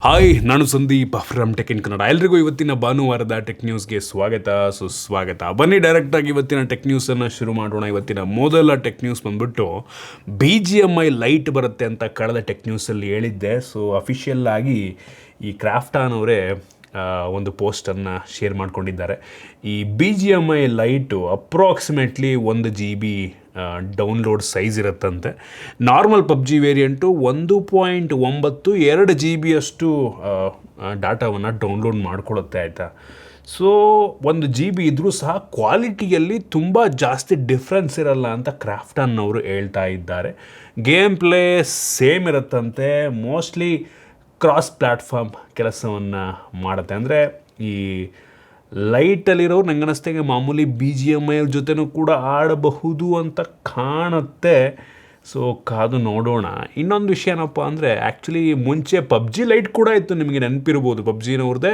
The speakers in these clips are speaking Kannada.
ಹಾಯ್, ನಾನು Sandeep from tech in Kannada. ಎಲ್ರಿಗೂ ಇವತ್ತಿನ ಭಾನುವಾರದ ಟೆಕ್ ನ್ಯೂಸ್ಗೆ ಸ್ವಾಗತ ಸುಸ್ವಾಗತ. ಬನ್ನಿ ಡೈರೆಕ್ಟಾಗಿ ಇವತ್ತಿನ ಟೆಕ್ ನ್ಯೂಸನ್ನು ಶುರು ಮಾಡೋಣ. ಇವತ್ತಿನ ಮೊದಲ ಟೆಕ್ ನ್ಯೂಸ್ ಬಂದ್ಬಿಟ್ಟು BGMI ಲೈಟ್ ಬರುತ್ತೆ ಅಂತ ಕಳೆದ ಟೆಕ್ ನ್ಯೂಸಲ್ಲಿ ಹೇಳಿದ್ದೆ. ಸೊ ಅಫಿಷಿಯಲ್ ಆಗಿ ಈ ಕ್ರಾಫ್ಟಾನ್ ಅವರೇ ಒಂದು ಪೋಸ್ಟನ್ನು ಶೇರ್ ಮಾಡ್ಕೊಂಡಿದ್ದಾರೆ. ಈ BGMI lite approximately 1 GB download size ಇರುತ್ತಂತೆ. ನಾರ್ಮಲ್ PUBG ವೇರಿಯಂಟು 1.9 2 GB ಅಷ್ಟು ಡಾಟಾವನ್ನು ಡೌನ್ಲೋಡ್ ಮಾಡ್ಕೊಳ್ಳುತ್ತೆ, ಆಯಿತಾ. ಸೊ 1 GB ಇದ್ದರೂ ಸಹ ಕ್ವಾಲಿಟಿಯಲ್ಲಿ ತುಂಬ ಜಾಸ್ತಿ ಡಿಫ್ರೆನ್ಸ್ ಇರಲ್ಲ ಅಂತ ಕ್ರಾಫ್ಟಾನ್ ಅವರು ಹೇಳ್ತಾ ಇದ್ದಾರೆ. ಗೇಮ್ ಪ್ಲೇ ಸೇಮ್ ಇರುತ್ತಂತೆ. ಮೋಸ್ಟ್ಲಿ ಕ್ರಾಸ್ ಪ್ಲ್ಯಾಟ್ಫಾರ್ಮ್ ಕೆಲಸವನ್ನು ಮಾಡುತ್ತೆ. ಅಂದರೆ ಈ ಲೈಟಲ್ಲಿರೋರು ನಂಗೆ ಅನ್ನಿಸ್ದಂಗೆ ಮಾಮೂಲಿ BGMI ಜೊತೆನೂ ಕೂಡ ಆಡಬಹುದು ಅಂತ ಕಾಣುತ್ತೆ. ಸೊ ಕಾದು ನೋಡೋಣ. ಇನ್ನೊಂದು ವಿಷಯ ಏನಪ್ಪ ಅಂದರೆ, ಆ್ಯಕ್ಚುಲಿ ಮುಂಚೆ PUBG ಲೈಟ್ ಕೂಡ ಇತ್ತು, ನಿಮಗೆ ನೆನಪಿರ್ಬೋದು. PUBGನವ್ರದ್ದೇ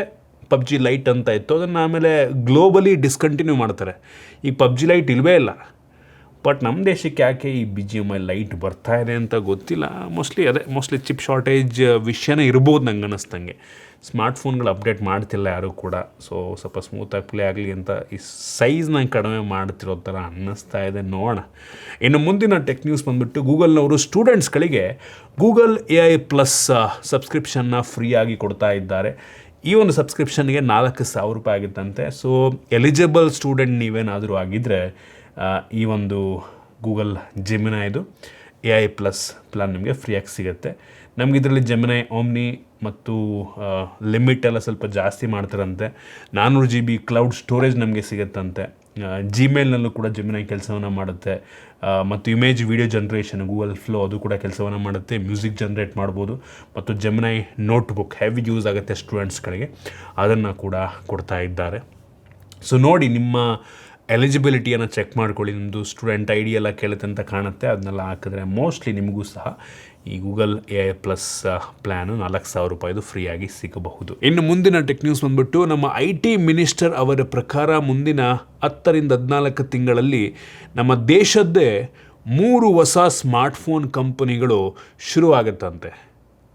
PUBG ಲೈಟ್ ಅಂತ ಇತ್ತು. ಅದನ್ನು ಆಮೇಲೆ ಗ್ಲೋಬಲಿ ಡಿಸ್ಕಂಟಿನ್ಯೂ ಮಾಡ್ತಾರೆ. ಈಗ PUBG ಲೈಟ್ ಇಲ್ಲವೇ ಇಲ್ಲ. ಬಟ್ ನಮ್ಮ ದೇಶಕ್ಕೆ ಯಾಕೆ ಈ BGMI ಲೈಟ್ ಬರ್ತಾ ಇದೆ ಅಂತ ಗೊತ್ತಿಲ್ಲ. ಮೋಸ್ಟ್ಲಿ ಚಿಪ್ ಶಾರ್ಟೇಜ್ ವಿಷಯನೇ ಇರ್ಬೋದು ನಂಗೆ ಅನ್ನಿಸ್ದಂಗೆ. ಸ್ಮಾರ್ಟ್ಫೋನ್ಗಳು ಅಪ್ಡೇಟ್ ಮಾಡ್ತಿಲ್ಲ ಯಾರೂ ಕೂಡ. ಸೊ ಸ್ವಲ್ಪ ಸ್ಮೂತಾಗಿ ಪ್ಲೇ ಆಗಲಿ ಅಂತ ಈ ಸೈಜ್ನ ಕಡಿಮೆ ಮಾಡ್ತಿರೋ ಥರ ಅನ್ನಿಸ್ತಾ ಇದೆ. ನೋಡೋಣ. ಇನ್ನು ಮುಂದಿನ ಟೆಕ್ ನ್ಯೂಸ್ ಬಂದುಬಿಟ್ಟು, ಗೂಗಲ್ನವರು ಸ್ಟೂಡೆಂಟ್ಸ್ಗಳಿಗೆ Google AI+ ಸಬ್ಸ್ಕ್ರಿಪ್ಷನ್ನ ಫ್ರೀಯಾಗಿ ಕೊಡ್ತಾ ಇದ್ದಾರೆ. ಈ ಒಂದು ಸಬ್ಸ್ಕ್ರಿಪ್ಷನ್ಗೆ $4,000 ಆಗಿತ್ತಂತೆ. ಸೊ ಎಲಿಜಿಬಲ್ ಸ್ಟೂಡೆಂಟ್ ನೀವೇನಾದರೂ ಆಗಿದ್ದರೆ ಈ ಒಂದು ಗೂಗಲ್ ಜೆಮಿನೈದು AI+ ಪ್ಲಾನ್ ನಿಮಗೆ ಫ್ರೀಯಾಗಿ ಸಿಗುತ್ತೆ. ನಮ್ಗೆ ಇದರಲ್ಲಿ ಜೆಮಿನೈ ಓಮ್ನಿ ಮತ್ತು ಲಿಮಿಟ್ ಎಲ್ಲ ಸ್ವಲ್ಪ ಜಾಸ್ತಿ ಮಾಡ್ತಾರಂತೆ. 400 GB ಕ್ಲೌಡ್ ಸ್ಟೋರೇಜ್ ನಮಗೆ ಸಿಗುತ್ತಂತೆ. ಜಿಮೇಲ್ನಲ್ಲೂ ಕೂಡ ಜೆಮಿನೈ ಕೆಲಸವನ್ನು ಮಾಡುತ್ತೆ. ಮತ್ತು image video generation Google flow ಅದು ಕೂಡ ಕೆಲಸವನ್ನು ಮಾಡುತ್ತೆ. ಮ್ಯೂಸಿಕ್ ಜನ್ರೇಟ್ ಮಾಡ್ಬೋದು. ಮತ್ತು ಜೆಮಿನೈ ನೋಟ್ಬುಕ್ ಹೆವಿ ಯೂಸ್ ಆಗುತ್ತೆ ಸ್ಟೂಡೆಂಟ್ಸ್ಗಳಿಗೆ, ಅದನ್ನು ಕೂಡ ಕೊಡ್ತಾ ಇದ್ದಾರೆ. ಸೊ ನೋಡಿ, ನಿಮ್ಮ ಎಲಿಜಿಬಿಲಿಟಿಯನ್ನು ಚೆಕ್ ಮಾಡ್ಕೊಳ್ಳಿ. ನಿಮ್ಮದು ಸ್ಟೂಡೆಂಟ್ ID ಎಲ್ಲ ಕೇಳುತ್ತೆ ಅಂತ ಕಾಣುತ್ತೆ. ಅದನ್ನೆಲ್ಲ ಹಾಕಿದ್ರೆ ಮೋಸ್ಟ್ಲಿ ನಿಮಗೂ ಸಹ ಈ ಗೂಗಲ್ AI+ ಪ್ಲ್ಯಾನು $4,000 ಫ್ರೀಯಾಗಿ ಸಿಗಬಹುದು. ಇನ್ನು ಮುಂದಿನ ಟೆಕ್ ನ್ಯೂಸ್ ಬಂದ್ಬಿಟ್ಟು, ನಮ್ಮ IT ಮಿನಿಸ್ಟರ್ ಅವರ ಪ್ರಕಾರ ಮುಂದಿನ 10 ರಿಂದ 14 ತಿಂಗಳಲ್ಲಿ ನಮ್ಮ ದೇಶದ್ದೇ 3 ಹೊಸ ಸ್ಮಾರ್ಟ್ಫೋನ್ ಕಂಪನಿಗಳು ಶುರುವಾಗುತ್ತಂತೆ.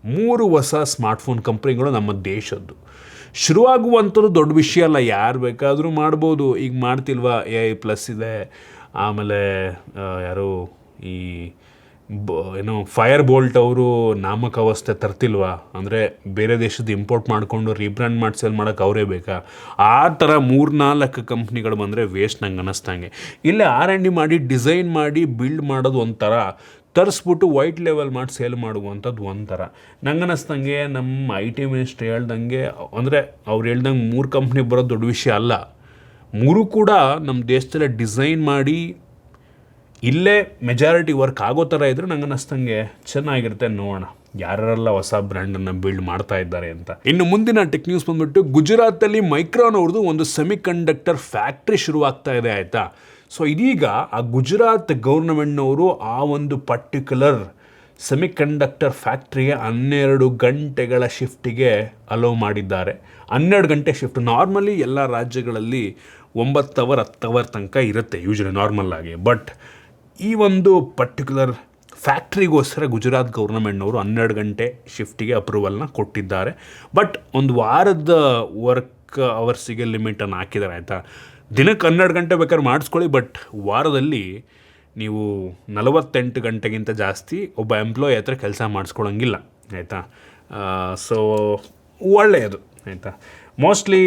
3 ಹೊಸ ಸ್ಮಾರ್ಟ್ಫೋನ್ ಕಂಪ್ನಿಗಳು ನಮ್ಮ ದೇಶದ್ದು ಶುರುವಾಗುವಂಥದ್ದು ದೊಡ್ಡ ವಿಷಯ ಅಲ್ಲ, ಯಾರು ಬೇಕಾದರೂ ಮಾಡ್ಬೋದು. ಈಗ ಮಾಡ್ತಿಲ್ವಾ, AI+ ಇದೆ. ಆಮೇಲೆ ಯಾರು ಈ ಫೈರ್ ಬೋಲ್ಟ್ ಅವರು ನಾಮಕಾವಸ್ಥೆ ತರ್ತಿಲ್ವಾ, ಅಂದರೆ ಬೇರೆ ದೇಶದ ಇಂಪೋರ್ಟ್ ಮಾಡಿಕೊಂಡು ರೀಬ್ರ್ಯಾಂಡ್ ಮಾಡಿ ಸೇಲ್ ಮಾಡೋಕ್ಕೆ ಅವರೇ ಬೇಕಾ? ಆ ಥರ 3-4 ಕಂಪ್ನಿಗಳು ಬಂದರೆ ವೇಸ್ಟ್ ನಂಗೆ ಅನ್ನಿಸ್ತಂಗೆ. ಇಲ್ಲೇ R&D ಮಾಡಿ ಡಿಸೈನ್ ಮಾಡಿ ಬಿಲ್ಡ್ ಮಾಡೋದು ಒಂಥರ, ತರಿಸ್ಬಿಟ್ಟು ವೈಟ್ ಲೆವೆಲ್ ಮಾಡಿ ಸೇಲ್ ಮಾಡುವಂಥದ್ದು ಒಂಥರ. ನಂಗೆ ಅನ್ನಿಸ್ದಂಗೆ ನಮ್ಮ IT ಮಿನಿಸ್ಟ್ರಿ ಹೇಳ್ದಂಗೆ, ಅಂದರೆ ಅವ್ರು ಹೇಳ್ದಂಗೆ 3 ಕಂಪ್ನಿ ಬರೋದು ದೊಡ್ಡ ವಿಷಯ ಅಲ್ಲ. 3 ಕೂಡ ನಮ್ಮ ದೇಶದಲ್ಲೇ ಡಿಸೈನ್ ಮಾಡಿ ಇಲ್ಲೇ ಮೆಜಾರಿಟಿ ವರ್ಕ್ ಆಗೋ ಥರ ಇದ್ದರೆ ನಂಗೆ ಅನ್ನಿಸ್ದಂಗೆ ಚೆನ್ನಾಗಿರುತ್ತೆ. ನೋಡೋಣ ಯಾರೆಲ್ಲ ಹೊಸ ಬ್ರ್ಯಾಂಡನ್ನು ಬಿಲ್ಡ್ ಮಾಡ್ತಾ ಇದ್ದಾರೆ ಅಂತ. ಇನ್ನು ಮುಂದಿನ ಟೆಕ್ ನ್ಯೂಸ್ ಬಂದುಬಿಟ್ಟು, ಗುಜರಾತಲ್ಲಿ ಮೈಕ್ರಾನ್ ಅವ್ರದ್ದು ಒಂದು ಸೆಮಿಕಂಡಕ್ಟರ್ ಫ್ಯಾಕ್ಟ್ರಿ ಶುರುವಾಗ್ತಾ ಇದೆ, ಆಯಿತಾ. ಸೊ ಇದೀಗ ಆ ಗುಜರಾತ್ ಗೌರ್ಮೆಂಟ್ನವರು ಆ ಒಂದು ಪರ್ಟಿಕ್ಯುಲರ್ ಸೆಮಿಕಂಡಕ್ಟರ್ ಫ್ಯಾಕ್ಟ್ರಿಗೆ 12 ಗಂಟೆಗಳ ಶಿಫ್ಟಿಗೆ ಅಲೋ ಮಾಡಿದ್ದಾರೆ. 12 ಗಂಟೆ ಶಿಫ್ಟ್. ನಾರ್ಮಲಿ ಎಲ್ಲ ರಾಜ್ಯಗಳಲ್ಲಿ 9 ಅವರ್ 10 ಅವರ್ ತನಕ ಇರುತ್ತೆ ಯೂಶ್ವಲಿ ನಾರ್ಮಲ್ ಆಗಿ. ಬಟ್ ಈ ಒಂದು ಪರ್ಟಿಕ್ಯುಲರ್ ಫ್ಯಾಕ್ಟ್ರಿಗೋಸ್ಕರ ಗುಜರಾತ್ ಗೌರ್ಮೆಂಟ್ನವರು 12 ಗಂಟೆ ಶಿಫ್ಟಿಗೆ ಅಪ್ರೂವಲ್ನ ಕೊಟ್ಟಿದ್ದಾರೆ. ಬಟ್ ಒಂದು ವಾರದ ವರ್ಕ್ ಅವರ್ಸಿಗೆ ಲಿಮಿಟನ್ನು ಹಾಕಿದ್ದಾರೆ, ಆಯಿತಾ. ದಿನಕ್ಕೆ 12 ಗಂಟೆ ಬೇಕಾದ್ರೆ ಮಾಡಿಸ್ಕೊಳ್ಳಿ, ಬಟ್ ವಾರದಲ್ಲಿ ನೀವು 48 ಗಂಟೆಗಿಂತ ಜಾಸ್ತಿ ಒಬ್ಬ ಎಂಪ್ಲಾಯಿ ಹತ್ರ ಕೆಲಸ ಮಾಡಿಸ್ಕೊಳ್ಳೋಂಗಿಲ್ಲ, ಆಯಿತಾ. ಸೊ ಒಳ್ಳೆಯದು, ಆಯಿತಾ. ಮೋಸ್ಟ್ಲಿ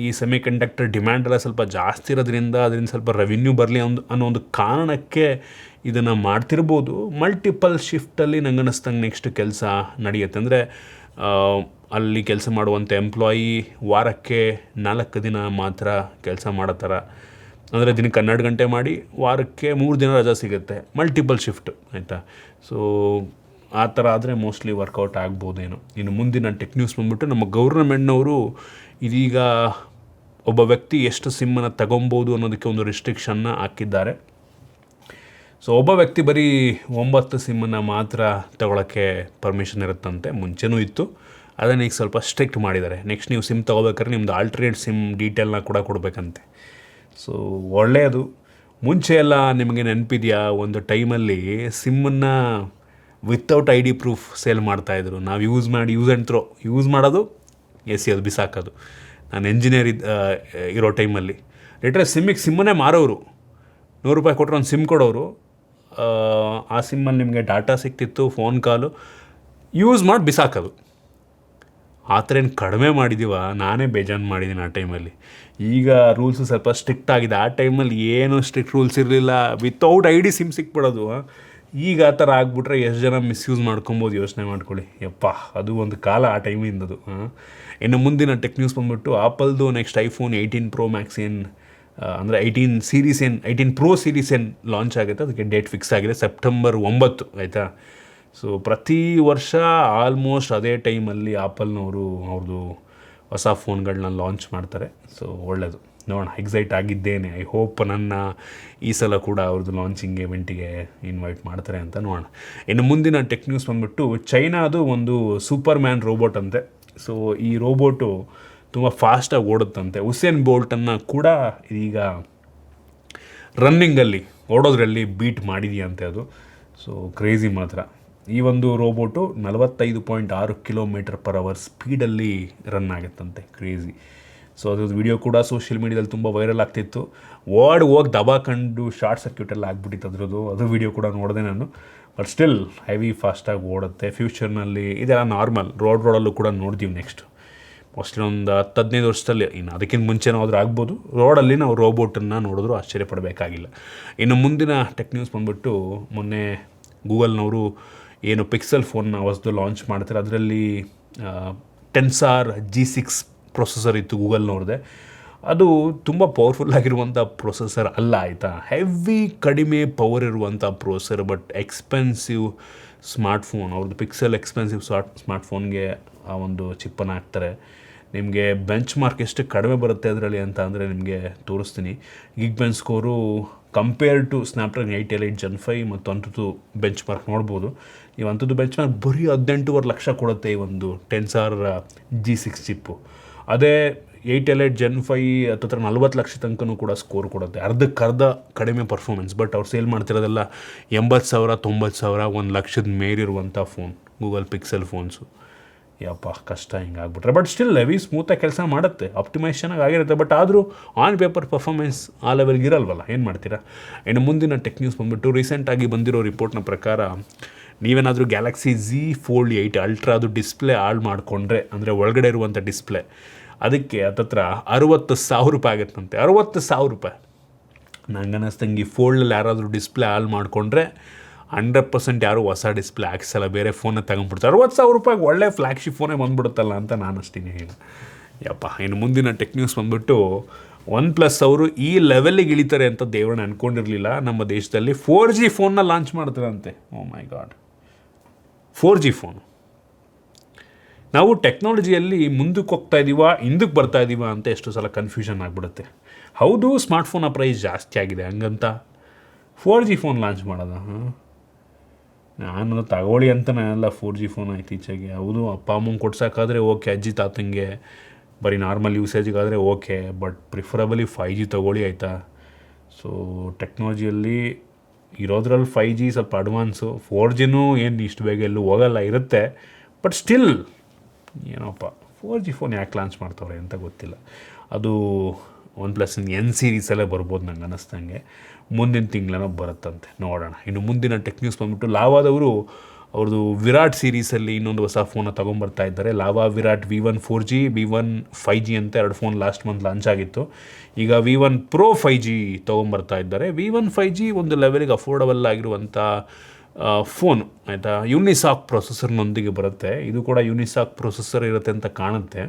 ಈ ಸೆಮಿಕಂಡಕ್ಟರ್ ಡಿಮ್ಯಾಂಡ್ ಎಲ್ಲ ಸ್ವಲ್ಪ ಜಾಸ್ತಿ ಇರೋದ್ರಿಂದ ಅದರಿಂದ ಸ್ವಲ್ಪ ರೆವಿನ್ಯೂ ಬರಲಿ ಅನ್ನೋ ಒಂದು ಕಾರಣಕ್ಕೆ ಇದನ್ನು ಮಾಡ್ತಿರ್ಬೋದು. ಮಲ್ಟಿಪಲ್ ಶಿಫ್ಟಲ್ಲಿ ನಂಗೆ ಅನ್ನಿಸ್ದಂಗೆ ನೆಕ್ಸ್ಟ್ ಕೆಲಸ ನಡೆಯುತ್ತೆ. ಅಂದರೆ ಅಲ್ಲಿ ಕೆಲಸ ಮಾಡುವಂಥ ಎಂಪ್ಲಾಯಿ ವಾರಕ್ಕೆ 4 ದಿನ ಮಾತ್ರ ಕೆಲಸ ಮಾಡೋ ಥರ, ಅಂದರೆ ದಿನಕ್ಕೆ 12 ಗಂಟೆ ಮಾಡಿ ವಾರಕ್ಕೆ 3 ದಿನ ರಜಾ ಸಿಗುತ್ತೆ. ಮಲ್ಟಿಪಲ್ ಶಿಫ್ಟ್, ಆಯಿತಾ. ಸೊ ಆ ಥರ ಆದರೆ ಮೋಸ್ಟ್ಲಿ ವರ್ಕೌಟ್ ಆಗ್ಬೋದೇನೋ. ಇನ್ನು ಮುಂದಿನ ಟೆಕ್ ನ್ಯೂಸ್ ಬಂದ್ಬಿಟ್ಟು, ನಮ್ಮ ಗೌರ್ಮೆಂಟ್ನವರು ಇದೀಗ ಒಬ್ಬ ವ್ಯಕ್ತಿ ಎಷ್ಟು ಸಿಮ್ಮನ್ನು ತಗೊಬೋದು ಅನ್ನೋದಕ್ಕೆ ಒಂದು ರಿಸ್ಟ್ರಿಕ್ಷನ್ನ ಹಾಕಿದ್ದಾರೆ. ಸೊ ಒಬ್ಬ ವ್ಯಕ್ತಿ ಬರೀ 9 ಸಿಮ್ಮನ್ನು ಮಾತ್ರ ತಗೊಳ್ಳೋಕ್ಕೆ ಪರ್ಮಿಷನ್ ಇರುತ್ತಂತೆ. ಮುಂಚೆನೂ ಇತ್ತು, ಅದನ್ನು ಈಗ ಸ್ವಲ್ಪ ಸ್ಟ್ರಿಕ್ಟ್ ಮಾಡಿದ್ದಾರೆ. ನೆಕ್ಸ್ಟ್ ನೀವು ಸಿಮ್ ತೊಗೋಬೇಕಾದ್ರೆ ನಿಮ್ಮದು ಆಲ್ಟರ್ನೇಟ್ ಸಿಮ್ ಡೀಟೇಲ್ನ ಕೂಡ ಕೊಡಬೇಕಂತೆ. ಸೊ ಒಳ್ಳೆಯದು. ಮುಂಚೆ ಎಲ್ಲ ನಿಮಗೆ ನೆನಪಿದೆಯಾ, ಒಂದು ಟೈಮಲ್ಲಿ ಸಿಮ್ಮನ್ನು without I D proof sale ಮಾಡ್ತಾಯಿದ್ರು. ನಾವು ಯೂಸ್ ಆ್ಯಂಡ್ ಥ್ರೋ ಯೂಸ್ ಮಾಡೋದು ಅದು ಬಿಸಾಕೋದು. ನಾನು ಎಂಜಿನಿಯರ್ ಇರೋ ಟೈಮಲ್ಲಿ ಲಿಟ್ರೆ ಸಿಮ್ಮನ್ನೇ ಮಾರೋರು. $100 ಕೊಟ್ಟರೆ ಒಂದು ಸಿಮ್ ಕೊಡೋರು. ಆ ಸಿಮ್ಮಲ್ಲಿ ನಿಮಗೆ ಡಾಟಾ ಸಿಗ್ತಿತ್ತು, ಫೋನ್ ಕಾಲು ಯೂಸ್ ಮಾಡಿ ಬಿಸಾಕೋದು. ಆ ಥರ ಏನು ಕಡಿಮೆ ಮಾಡಿದ್ದೀವ? ನಾನೇ ಬೇಜಾನು ಮಾಡಿದ್ದೀನಿ ಆ ಟೈಮಲ್ಲಿ. ಈಗ ರೂಲ್ಸು ಸ್ವಲ್ಪ ಸ್ಟ್ರಿಕ್ಟ್ ಆಗಿದೆ. ಆ ಟೈಮಲ್ಲಿ ಏನೂ ಸ್ಟ್ರಿಕ್ಟ್ ರೂಲ್ಸ್ ಇರಲಿಲ್ಲ. ವಿತೌಟ್ ಐ ಡಿ ಸಿಮ್ ಸಿಕ್ಬಿಡೋದು. ಈಗ ಆ ಥರ ಆಗಿಬಿಟ್ರೆ ಎಷ್ಟು ಜನ ಮಿಸ್ಯೂಸ್ ಮಾಡ್ಕೊಬೋದು ಯೋಚನೆ ಮಾಡ್ಕೊಳ್ಳಿ. ಯಪ್ಪ, ಅದು ಒಂದು ಕಾಲ ಆ ಟೈಮಿಂದದು. ಇನ್ನು ಮುಂದಿನ ಟೆಕ್ ನ್ಯೂಸ್ ಬಂದುಬಿಟ್ಟು ಆಪಲ್ದು ನೆಕ್ಸ್ಟ್ iPhone 18 Pro Max ಅಂದರೆ 18 Pro ಸೀರೀಸ್ ಲಾಂಚ್ ಆಗುತ್ತೆ. ಅದಕ್ಕೆ ಡೇಟ್ ಫಿಕ್ಸ್ ಆಗಿದೆ ಸೆಪ್ಟೆಂಬರ್ 9, ಆಯಿತಾ. ಸೊ ಪ್ರತಿ ವರ್ಷ ಆಲ್ಮೋಸ್ಟ್ ಅದೇ ಟೈಮಲ್ಲಿ ಆಪಲ್ನವರು ಅವ್ರದ್ದು ಹೊಸ ಫೋನ್ಗಳನ್ನ ಲಾಂಚ್ ಮಾಡ್ತಾರೆ. ಸೊ ಒಳ್ಳೆಯದು, ನೋಡೋಣ. ಎಕ್ಸೈಟ್ ಆಗಿದ್ದೇನೆ. ಐ ಹೋಪ್ ನನ್ನ ಈ ಸಲ ಕೂಡ ಅವ್ರದ್ದು ಲಾಂಚಿಂಗ್ ಇವೆಂಟಿಗೆ ಇನ್ವೈಟ್ ಮಾಡ್ತಾರೆ ಅಂತ ನೋಡೋಣ. ಇನ್ನು ಮುಂದಿನ ಟೆಕ್ ನ್ಯೂಸ್ ಬಂದುಬಿಟ್ಟು ಚೈನಾದು ಒಂದು ಸೂಪರ್ ಮ್ಯಾನ್ ರೋಬೋಟ್ ಅಂತೆ. ಸೊ ಈ ರೋಬೋಟು ತುಂಬ ಫಾಸ್ಟಾಗಿ ಓಡುತ್ತಂತೆ. ಉಸೇನ್ ಬೋಲ್ಟನ್ನು ಕೂಡ ಈಗ ರನ್ನಿಂಗಲ್ಲಿ ಓಡೋದ್ರಲ್ಲಿ ಬೀಟ್ ಮಾಡಿದೆಯಂತೆ ಅದು. ಸೊ ಕ್ರೇಜಿ ಮಾತ್ರ. ಈ ಒಂದು ರೋಬೋಟು 45.6 km/h ಸ್ಪೀಡಲ್ಲಿ ರನ್ ಆಗುತ್ತಂತೆ. ಕ್ರೇಜಿ. ಸೊ ಅದ್ರದ್ದು ವಿಡಿಯೋ ಕೂಡ ಸೋಷಿಯಲ್ ಮೀಡಿಯಾದಲ್ಲಿ ತುಂಬ ವೈರಲ್ ಆಗ್ತಿತ್ತು. ಹೋಗಿ ದಬಾಕೊಂಡು ಶಾರ್ಟ್ ಸರ್ಕ್ಯೂಟೆಲ್ಲ ಆಗ್ಬಿಟ್ಟಿತ್ತು ಅದ್ರದ್ದು. ಅದು ವಿಡಿಯೋ ಕೂಡ ನೋಡಿದೆ ನಾನು. ಬಟ್ ಸ್ಟಿಲ್ ಹೆವಿ ಫಾಸ್ಟಾಗಿ ಓಡುತ್ತೆ. ಫ್ಯೂಚರ್ನಲ್ಲಿ ಇದೆಲ್ಲ ನಾರ್ಮಲ್. ರೋಡಲ್ಲೂ ಕೂಡ ನೋಡ್ತೀವಿ ನೆಕ್ಸ್ಟ್ ಮೋಸ್ಟ್ಲಿ ಒಂದು 10-15 ವರ್ಷದಲ್ಲಿ. ಇನ್ನು ಅದಕ್ಕಿಂತ ಮುಂಚೆನೂ ಆದರೂ ಆಗ್ಬೋದು. ರೋಡಲ್ಲಿ ನಾವು ರೋಬೋಟನ್ನು ನೋಡಿದ್ರು ಆಶ್ಚರ್ಯಪಡಬೇಕಾಗಿಲ್ಲ. ಇನ್ನು ಮುಂದಿನ ಟೆಕ್ ನ್ಯೂಸ್ ಬಂದುಬಿಟ್ಟು ಮೊನ್ನೆ ಗೂಗಲ್ನವರು ಏನು ಪಿಕ್ಸೆಲ್ ಫೋನ್ನ ಹೊಸದು ಲಾಂಚ್ ಮಾಡ್ತಾರೆ. ಅದರಲ್ಲಿ Tensor G6 ಪ್ರೊಸೆಸರ್ ಇತ್ತು ಗೂಗಲ್ನವ್ರದ್ದೇ. ಅದು ತುಂಬ ಪವರ್ಫುಲ್ಲಾಗಿರುವಂಥ ಪ್ರೊಸೆಸರ್ ಅಲ್ಲ, ಆಯಿತಾ. ಹೆವಿ ಕಡಿಮೆ ಪವರ್ ಇರುವಂಥ ಪ್ರೊಸೆಸರ್, ಬಟ್ ಎಕ್ಸ್ಪೆನ್ಸಿವ್ ಸ್ಮಾರ್ಟ್ಫೋನ್. ಅವ್ರದ್ದು ಪಿಕ್ಸೆಲ್ ಎಕ್ಸ್ಪೆನ್ಸಿವ್ ಸ್ಮಾರ್ಟ್ಫೋನ್ಗೆ ಆ ಒಂದು ಚಿಪ್ಪನ್ನು ಹಾಕ್ತಾರೆ. ನಿಮಗೆ ಬೆಂಚ್ ಮಾರ್ಕ್ ಎಷ್ಟು ಕಡಿಮೆ ಬರುತ್ತೆ ಅದರಲ್ಲಿ ಅಂತ ಅಂದರೆ ನಿಮಗೆ ತೋರಿಸ್ತೀನಿ. Geekbench score compare to Snapdragon 8 Elite Gen 5 ಮತ್ತು ಅಂಥದ್ದು ಬೆಂಚ್ ಮಾರ್ಕ್ ನೋಡ್ಬೋದು. ನೀವು ಅಂಥದ್ದು ಬೆಂಚ್ ಮಾರ್ಕ್ ಬರೀ 18.5 ಲಕ್ಷ ಕೊಡುತ್ತೆ ಈ ಒಂದು Tensor G6 ಚಿಪ್ಪು. ಅದೇ 8 Elite Gen 5 ಹತ್ತಿರ 40 ಲಕ್ಷ ತನಕನೂ ಕೂಡ ಸ್ಕೋರ್ ಕೊಡುತ್ತೆ. ಅರ್ಧಕ್ಕರ್ಧ ಕಡಿಮೆ ಪರ್ಫಾರ್ಮೆನ್ಸ್. ಬಟ್ ಅವ್ರು ಸೇಲ್ ಮಾಡ್ತಿರೋದೆಲ್ಲ 80,000, 90,000, 1 ಲಕ್ಷದ ಮೇಲಿರುವಂಥ ಫೋನ್ ಗೂಗಲ್ ಪಿಕ್ಸೆಲ್ ಫೋನ್ಸು. ಯಪ್ಪ, ಕಷ್ಟ ಹಿಂಗಾಗ್ಬಿಟ್ರೆ. ಬಟ್ ಸ್ಟಿಲ್ ಹೆವಿ ಸ್ಮೂತಾಗಿ ಕೆಲಸ ಮಾಡುತ್ತೆ. ಆಪ್ಟಿಮೈಸೇಷನಾಗಿ ಆಗಿರುತ್ತೆ. ಬಟ್ ಆದರೂ ಆನ್ ಪೇಪರ್ ಪರ್ಫಾರ್ಮೆನ್ಸ್ ಆ ಲೆವೆಲ್ಗೆ ಇರಲ್ವಲ್ಲ, ಏನು ಮಾಡ್ತೀರಾ. ಇನ್ನು ಮುಂದಿನ ಟೆಕ್ ನ್ಯೂಸ್ ಬಂದುಬಿಟ್ಟು ರೀಸೆಂಟಾಗಿ ಬಂದಿರೋ ರಿಪೋರ್ಟ್ನ ಪ್ರಕಾರ ನೀವೇನಾದರೂ ಗ್ಯಾಲಕ್ಸಿ Z Fold 8 ಅಲ್ಟ್ರಾದು ಡಿಸ್ಪ್ಲೇ ಹಾಳು ಮಾಡಿಕೊಂಡ್ರೆ, ಅಂದರೆ ಒಳಗಡೆ ಇರುವಂಥ ಡಿಸ್ಪ್ಲೇ, ಅದಕ್ಕೆ ಹತ್ತತ್ರ $60,000 ಆಗುತ್ತಂತೆ. $60,000. ನಂಗೆ ಅನ್ನಿಸ್ತಂಗೆ ಈ ಫೋಲ್ಡಲ್ಲಿ ಯಾರಾದರೂ ಡಿಸ್ಪ್ಲೇ ಹಾಳು ಮಾಡಿಕೊಂಡ್ರೆ 100% ಯಾರು ಹೊಸ ಡಿಸ್ಪ್ಲೇ ಹಾಕ್ಸಲ್ಲ, ಬೇರೆ ಫೋನ್ನ ತಗೊಂಡ್ಬಿಡ್ತಾರೆ. $60,000 ಒಳ್ಳೆ ಫ್ಲ್ಯಾಗ್ಶಿಪ್ ಫೋನೇ ಬಂದುಬಿಡುತ್ತಲ್ಲ ಅಂತ ನಾನು ಅಷ್ಟೀನಿ ಹೇಳಿ. ಯಪ್ಪ. ಇನ್ನು ಮುಂದಿನ ಟೆಕ್ ನ್ಯೂಸ್ ಬಂದುಬಿಟ್ಟು OnePlus ಅವರು ಈ ಲೆವೆಲ್ಲಿಗೆ ಇಳಿತಾರೆ ಅಂತ ದೇವರನ್ನ ಅಂದ್ಕೊಂಡಿರಲಿಲ್ಲ. ನಮ್ಮ ದೇಶದಲ್ಲಿ 4G ಫೋನ್ನ ಲಾಂಚ್ ಮಾಡ್ತಾರಂತೆ. ಓ ಮೈ ಗಾಡ್, 4G ಫೋನು. ನಾವು ಟೆಕ್ನಾಲಜಿಯಲ್ಲಿ ಮುಂದಕ್ಕೆ ಹೋಗ್ತಾ ಇದ್ದೀವಾ, ಹಿಂದಕ್ಕೆ ಬರ್ತಾ ಇದ್ದೀವಾ ಅಂತ ಎಷ್ಟು ಸಲ ಕನ್ಫ್ಯೂಷನ್ ಆಗಿಬಿಡುತ್ತೆ. ಹೌದು, ಸ್ಮಾರ್ಟ್ಫೋನ ಪ್ರೈಸ್ ಜಾಸ್ತಿ ಆಗಿದೆ, ಹಂಗಂತ 4G ಫೋನ್ ಲಾಂಚ್ ಮಾಡೋದು? ನಾನು ತಗೊಳ್ಳಿ ಅಂತ ನಾನೆಲ್ಲ 4G ಫೋನ್ ಇತ್ತೀಚೆಗೆ. ಹೌದು, ಅಪ್ಪ ಅಮ್ಮಂಗೆ ಕೊಡ್ಸೋಕ್ಕಾದರೆ ಓಕೆ, ಅಜ್ಜಿ ತಾತಂಗೆ ಬರೀ ನಾರ್ಮಲ್ ಯೂಸೇಜಿಗಾದರೆ ಓಕೆ, ಬಟ್ ಪ್ರಿಫರಬಲಿ 5G ತೊಗೊಳ್ಳಿ, ಆಯಿತಾ. ಸೊ ಟೆಕ್ನಾಲಜಿಯಲ್ಲಿ ಇರೋದ್ರಲ್ಲಿ 5G ಸ್ವಲ್ಪ ಅಡ್ವಾನ್ಸು. 4Gನೂ ಏನು ಇಷ್ಟು ಬೇಗ ಎಲ್ಲೂ ಹೋಗಲ್ಲ, ಇರುತ್ತೆ. ಬಟ್ ಸ್ಟಿಲ್ ಏನೋಪ್ಪ 4G ಫೋನ್ ಯಾಕೆ ಲಾಂಚ್ ಮಾಡ್ತವ್ರೆ ಅಂತ ಗೊತ್ತಿಲ್ಲ. ಅದು OnePlus N ಸೀರೀಸಲ್ಲೇ ಬರ್ಬೋದು ನಂಗೆ ಅನ್ನಿಸ್ದಂಗೆ. ಮುಂದಿನ ತಿಂಗಳೇನೋ ಬರುತ್ತಂತೆ, ನೋಡೋಣ. ಇನ್ನು ಮುಂದಿನ ಟೆಕ್ ನ್ಯೂಸ್ ಬಂದುಬಿಟ್ಟು ಲಾವಾದವರು ಅವ್ರದ್ದು ವಿರಾಟ್ ಸೀರೀಸಲ್ಲಿ ಇನ್ನೊಂದು ಹೊಸ ಫೋನ ತೊಗೊಂಬರ್ತಾ ಇದ್ದಾರೆ. Lava Virat V1 4G, V1 5G ಅಂತ 2 ಫೋನ್ ಲಾಸ್ಟ್ ಮಂತ್ ಲಾಂಚ್ ಆಗಿತ್ತು. ಈಗ V1 Pro 5G ತೊಗೊಂಬರ್ತಾ ಇದ್ದಾರೆ. V1 5G ಒಂದು ಲೆವೆಲಿಗೆ ಅಫೋರ್ಡಬಲ್ ಆಗಿರುವಂಥ ಫೋನು, ಆಯಿತಾ. ಯೂನಿಸಾಕ್ ಪ್ರೊಸೆಸರ್ನೊಂದಿಗೆ ಬರುತ್ತೆ. ಇದು ಕೂಡ ಯೂನಿಸಾಕ್ ಪ್ರೊಸೆಸರ್ ಇರುತ್ತೆ ಅಂತ ಕಾಣುತ್ತೆ.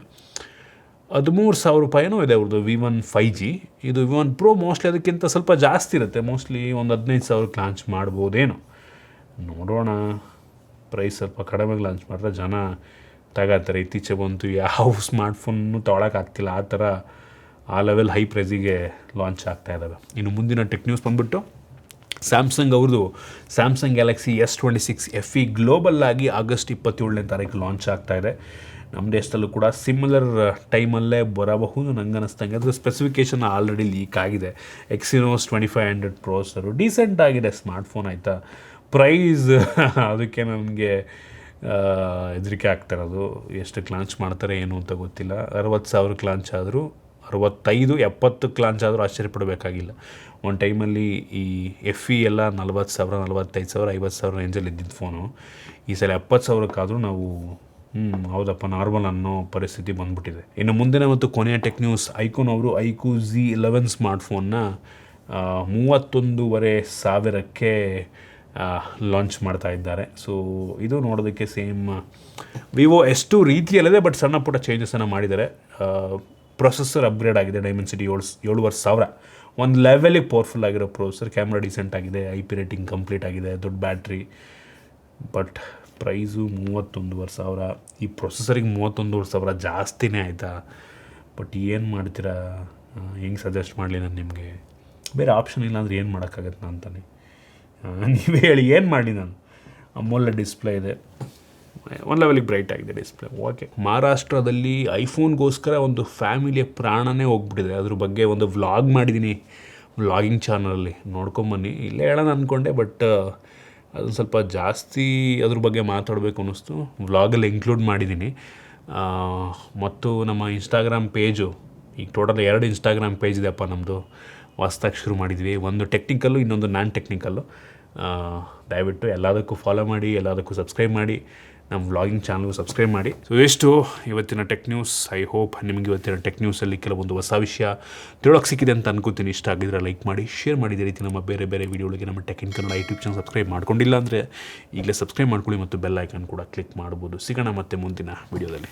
$13,000 ಇದೆ ಅವ್ರದ್ದು V1 5G. ಇದು V1 Pro ಮೋಸ್ಟ್ಲಿ ಅದಕ್ಕಿಂತ ಸ್ವಲ್ಪ ಜಾಸ್ತಿ ಇರುತ್ತೆ. ಮೋಸ್ಟ್ಲಿ ಒಂದು 15,000ಕ್ಕೆ ಲಾಂಚ್ ಮಾಡ್ಬೋದೇನೋ, ನೋಡೋಣ. ಪ್ರೈಸ್ ಸ್ವಲ್ಪ ಕಡಿಮೆಗೆ ಲಾಂಚ್ ಮಾಡಿದ್ರೆ ಜನ ತಗೋತಾರೆ. ಇತ್ತೀಚೆಗೆ ಬಂತು ಯಾವ ಸ್ಮಾರ್ಟ್ಫೋನ್ನು ತೊಗೊಳಕ್ಕಾಗ್ತಿಲ್ಲ, ಆ ಥರ ಆ ಲೆವೆಲ್ ಹೈ ಪ್ರೈಸಿಗೆ ಲಾಂಚ್ ಆಗ್ತಾ ಇದ್ದಾವೆ. ಇನ್ನು ಮುಂದಿನ ಟೆಕ್ ನ್ಯೂಸ್ ಬಂದುಬಿಟ್ಟು ಸ್ಯಾಮ್ಸಂಗ್ ಅವ್ರದ್ದು Samsung Galaxy S26 FE global ಆಗಿ ಆಗಸ್ಟ್ 27 ಲಾಂಚ್ ಆಗ್ತಾಯಿದೆ. ನಮ್ಮ ದೇಶದಲ್ಲೂ ಕೂಡ ಸಿಮಿಲರ್ ಟೈಮಲ್ಲೇ ಬರಬಹುದು ನಂಗೆ ಅನ್ನಿಸ್ತಂಗೆ. ಅದ್ರ ಸ್ಪೆಸಿಫಿಕೇಷನ್ ಆಲ್ರೆಡಿ ಲೀಕ್ ಆಗಿದೆ. Exynos 2500 ಪ್ರೊಸೆಸರು ಡೀಸೆಂಟ್ ಆಗಿದೆ ಸ್ಮಾರ್ಟ್ಫೋನ್, ಆಯಿತಾ. ಪ್ರೈಸ್ ಅದಕ್ಕೆ ನನಗೆ ಹೆದರಿಕೆ ಆಗ್ತಿರೋದು. ಎಷ್ಟಕ್ಕೆ ಲಾಂಚ್ ಮಾಡ್ತಾರೆ ಏನು ಅಂತ ಗೊತ್ತಿಲ್ಲ. 60,000ಕ್ಕೆ ಲಾಂಚ್ ಆದರೂ, 65, 70ಕ್ಕೆ ಲಾಂಚ್ ಆದರೂ ಆಶ್ಚರ್ಯಪಡಬೇಕಾಗಿಲ್ಲ. ಒಂದು ಟೈಮಲ್ಲಿ ಈ FE ಎಲ್ಲ 40,000, 45,000, 50,000 ರೇಂಜಲ್ಲಿ ಇದ್ದಿದ್ದು ಫೋನು. ಈ ಸಲ 70,000ಕ್ಕಾದರೂ ನಾವು ಹೌದಪ್ಪ ನಾರ್ಮಲ್ ಅನ್ನೋ ಪರಿಸ್ಥಿತಿ ಬಂದ್ಬಿಟ್ಟಿದೆ. ಇನ್ನು ಮುಂದಿನ ಮತ್ತು ಕೊನೆಯ ಟೆಕ್ ನ್ಯೂಸ್, ಐಕೋನ್ ಅವರು ಐಕ್ಯೂ Z11 ಸ್ಮಾರ್ಟ್ಫೋನ್ನ 31,500ಕ್ಕೆ ಲಾಂಚ್ ಮಾಡ್ತಾ ಇದ್ದಾರೆ. ಸೊ ಇದು ನೋಡೋದಕ್ಕೆ ಸೇಮ್ ವಿವೋ S2 ರೀತಿಯಲ್ಲಿದೆ, ಬಟ್ ಸಣ್ಣ ಪುಟ್ಟ ಚೇಂಜಸನ್ನು ಮಾಡಿದ್ದಾರೆ. ಪ್ರೊಸೆಸರ್ ಅಪ್ಗ್ರೇಡ್ ಆಗಿದೆ, ಡೈಮೆನ್ಸಿಟಿ 7,500, ಒಂದು ಲೆವೆಲಿಗೆ ಪವರ್ಫುಲ್ ಆಗಿರೋ ಪ್ರೊಸೆಸರ್, ಕ್ಯಾಮ್ರಾ ಡೀಸೆಂಟ್ ಆಗಿದೆ, IP ರೇಟಿಂಗ್ ಕಂಪ್ಲೀಟ್ ಆಗಿದೆ, ದೊಡ್ಡ ಬ್ಯಾಟ್ರಿ. But price 31,500. ಈ ಪ್ರೊಸೆಸರಿಗೆ 31,500 ಜಾಸ್ತಿನೇ ಆಯಿತಾ? ಬಟ್ ಏನು ಮಾಡ್ತೀರಾ? ಹೆಂಗೆ ಸಜೆಸ್ಟ್ ಮಾಡಲಿ ನಾನು ನಿಮಗೆ? ಬೇರೆ ಆಪ್ಷನ್ ಇಲ್ಲ ಅಂದರೆ ಏನು ಮಾಡೋಕ್ಕಾಗತ್ತೆ ನಾನು ಅಂತಾನೆ. ನೀವೇ ಹೇಳಿ, ಏನು ಮಾಡಿ ನಾನು? ಅಮೋಲ್ಡ್ ಡಿಸ್ಪ್ಲೇ ಇದೆ, ಒಂದು ಲೆವೆಲಿಗೆ ಬ್ರೈಟ್ ಆಗಿದೆ ಡಿಸ್ಪ್ಲೇ, ಓಕೆ. ಮಹಾರಾಷ್ಟ್ರದಲ್ಲಿ ಐಫೋನ್ಗೋಸ್ಕರ ಒಂದು ಫ್ಯಾಮಿಲಿಯ ಪ್ರಾಣನೇ ಹೋಗ್ಬಿಟ್ಟಿದೆ. ಅದ್ರ ಬಗ್ಗೆ ಒಂದು ವ್ಲಾಗ್ ಮಾಡಿದ್ದೀನಿ ವ್ಲಾಗಿಂಗ್ ಚಾನಲಲ್ಲಿ, ನೋಡ್ಕೊಂಬನ್ನಿ. ಇಲ್ಲೇ ಹೇಳೋಣ ಅಂದ್ಕೊಂಡೆ, ಬಟ್ ಅದು ಸ್ವಲ್ಪ ಜಾಸ್ತಿ ಅದ್ರ ಬಗ್ಗೆ ಮಾತಾಡಬೇಕು ಅನ್ನಿಸ್ತು, ವ್ಲಾಗಲ್ಲಿ ಇನ್ಕ್ಲೂಡ್ ಮಾಡಿದ್ದೀನಿ. ಮತ್ತು ನಮ್ಮ ಇನ್ಸ್ಟಾಗ್ರಾಮ್ ಪೇಜು, ಈಗ ಟೋಟಲ್ 2 ಇನ್ಸ್ಟಾಗ್ರಾಮ್ ಪೇಜ್ ಇದೆಯಪ್ಪ ನಮ್ಮದು, ಹೊಸ್ದಾಗಿ ಶುರು ಮಾಡಿದ್ವಿ. ಒಂದು ಟೆಕ್ನಿಕಲ್ಲು, ಇನ್ನೊಂದು ನಾನ್ ಟೆಕ್ನಿಕಲ್ಲು. ದಯವಿಟ್ಟು ಎಲ್ಲದಕ್ಕೂ ಫಾಲೋ ಮಾಡಿ, ಎಲ್ಲದಕ್ಕೂ ಸಬ್ಸ್ಕ್ರೈಬ್ ಮಾಡಿ, ನಮ್ಮ ವ್ಲಾಗಿಂಗ್ ಚಾನಲ್ಗೂ ಸಬ್ಸ್ಕ್ರೈಬ್ ಮಾಡಿ. ಸೊ ಎಷ್ಟು ಇವತ್ತಿನ ಟೆಕ್ ನ್ಯೂಸ್. ಐ ಹೋಪ್ ನಿಮಗೆ ಇವತ್ತಿನ ಟೆಕ್ ನ್ಯೂಸಲ್ಲಿ ಕೆಲವೊಂದು ಹೊಸ ವಿಷಯ ತಿಳೋಕ್ಕೆ ಸಿಕ್ಕಿದೆ ಅಂತ ಅನ್ಕೋತೀನಿ. ಇಷ್ಟ ಆಗಿದ್ರೆ ಲೈಕ್ ಮಾಡಿ, ಶೇರ್ ಮಾಡಿ. ಇದೇ ರೀತಿ ನಮ್ಮ ಬೇರೆ ಬೇರೆ ವೀಡಿಯೋಗಳಿಗೆ ನಮ್ಮ tech in Kannada YouTube channel subscribe ಮಾಡ್ಕೊಂಡಿಲ್ಲ ಅಂದರೆ ಈಗಲೇ ಸಬ್ಸ್ಕ್ರೈಬ್ ಮಾಡ್ಕೊಳ್ಳಿ ಮತ್ತು ಬೆಲ್ ಐಕಾನ್ ಕೂಡ ಕ್ಲಿಕ್ ಮಾಡ್ಬೋದು. ಸಿಗೋಣ ಮತ್ತೆ ಮುಂದಿನ ವೀಡಿಯೋದಲ್ಲಿ.